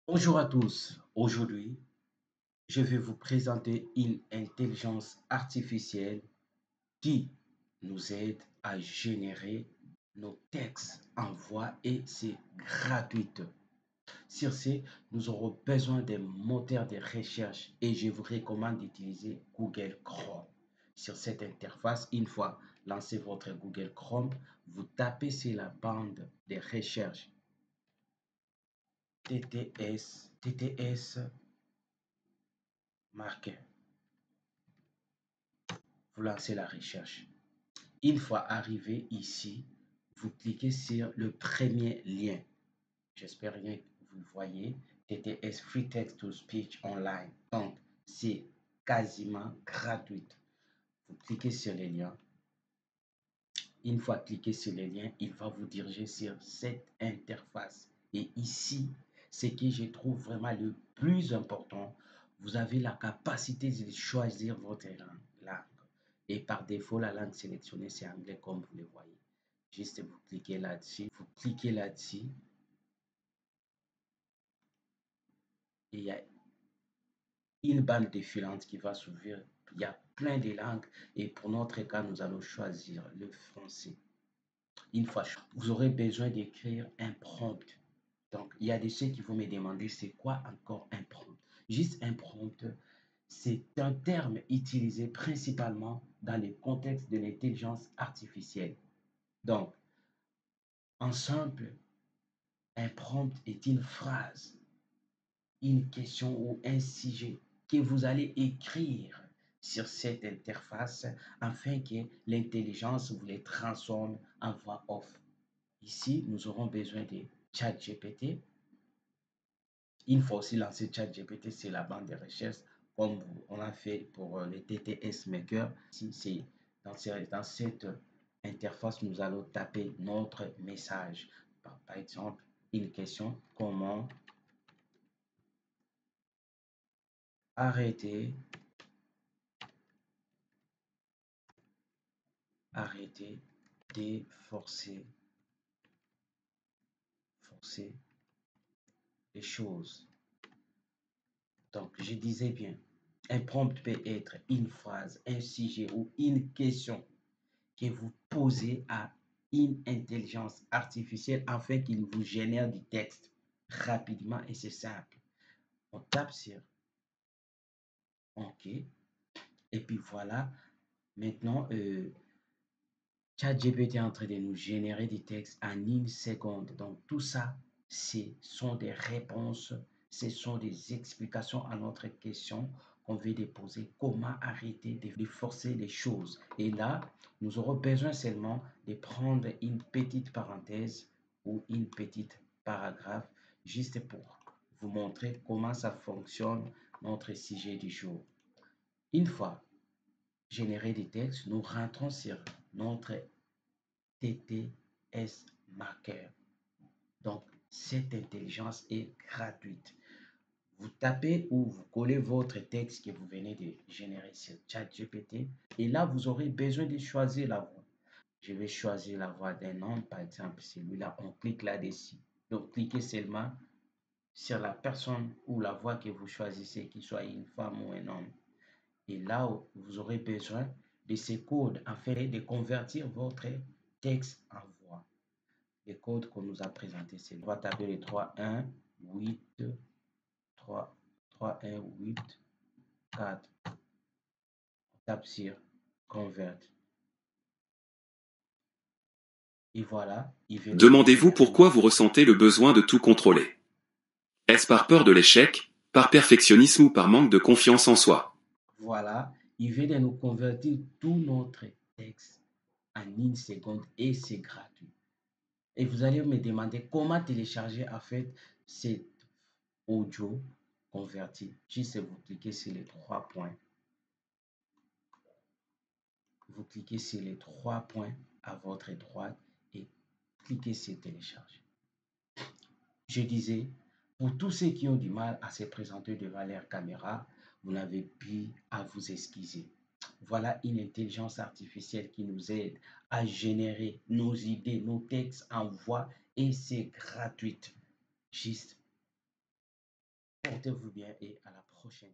Bonjour à tous. Aujourd'hui, je vais vous présenter une intelligence artificielle qui nous aide à générer nos textes en voix et c'est gratuite. Sur ce, nous aurons besoin d'un moteur de recherche et je vous recommande d'utiliser Google Chrome. Sur cette interface, une fois lancé votre Google Chrome, vous tapez sur la bande de recherche TTS marqué. Vous lancez la recherche. Une fois arrivé ici, vous cliquez sur le premier lien. J'espère bien que vous le voyez. TTS Free Text to Speech Online. Donc, c'est quasiment gratuit. Vous cliquez sur les liens. Une fois cliqué sur les liens, il va vous diriger sur cette interface. Et ici, ce que je trouve vraiment le plus important, vous avez la capacité de choisir votre langue. Et par défaut, la langue sélectionnée, c'est anglais comme vous le voyez. Juste vous cliquez là-dessus. Vous cliquez là-dessus. Et il y a une bande défilante qui va s'ouvrir. Il y a plein de langues. Et pour notre cas, nous allons choisir le français. Une fois, vous aurez besoin d'écrire un prompt. Donc, il y a de ceux qui vont me demander c'est quoi encore un prompt. Juste un prompt, c'est un terme utilisé principalement dans le contexte de l'intelligence artificielle. Donc, en simple, un prompt est une phrase, une question ou un sujet que vous allez écrire sur cette interface afin que l'intelligence vous les transforme en voix off. Ici, nous aurons besoin de ChatGPT. Il faut aussi lancer ChatGPT, c'est la bande de recherche comme on a fait pour le TTS Maker. Si c'est dans cette interface, nous allons taper notre message. Par exemple, une question, comment arrêter, arrêter de forcer les choses. Donc, je disais bien, un prompt peut être une phrase, un sujet ou une question que vous posez à une intelligence artificielle afin qu'il vous génère du texte rapidement et c'est simple. On tape sur OK et puis voilà. Maintenant, ChatGPT est en train de nous générer des textes en une seconde. Donc tout ça, ce sont des réponses, ce sont des explications à notre question qu'on veut déposer. Comment arrêter de forcer les choses? Et là, nous aurons besoin seulement de prendre une petite parenthèse ou une petite paragraphe juste pour vous montrer comment ça fonctionne notre sujet du jour. Une fois généré des textes, nous rentrons sur notre TTS Marker. Donc, cette intelligence est gratuite. Vous tapez ou vous collez votre texte que vous venez de générer sur ChatGPT et là, vous aurez besoin de choisir la voix. Je vais choisir la voix d'un homme, par exemple, celui-là, on clique là-dessus. Donc, cliquez seulement sur la personne ou la voix que vous choisissez, qu'il soit une femme ou un homme. Et là, vous aurez besoin de ces codes afin de convertir votre texte en voix. Les codes qu'on nous a présentés, c'est on va taper les 3, 1, 8, 3, 3, 1, 8, 4. On tape sur Convert. Et voilà, il vient de nous Demandez-vous générer pourquoi notre vous ressentez le besoin de tout contrôler. Est-ce par peur de l'échec, par perfectionnisme ou par manque de confiance en soi? voilà, il vient de nous convertir tout notre texte en une seconde et c'est gratuit. Et vous allez me demander comment télécharger en fait cet audio converti. Juste vous cliquez sur les 3 points. Vous cliquez sur les 3 points à votre droite et cliquez sur télécharger. Je disais, pour tous ceux qui ont du mal à se présenter devant leur caméra, vous n'avez plus à vous excuser. Voilà une intelligence artificielle qui nous aide à générer nos idées, nos textes en voix et c'est gratuit. Juste Portez-vous bien et à la prochaine.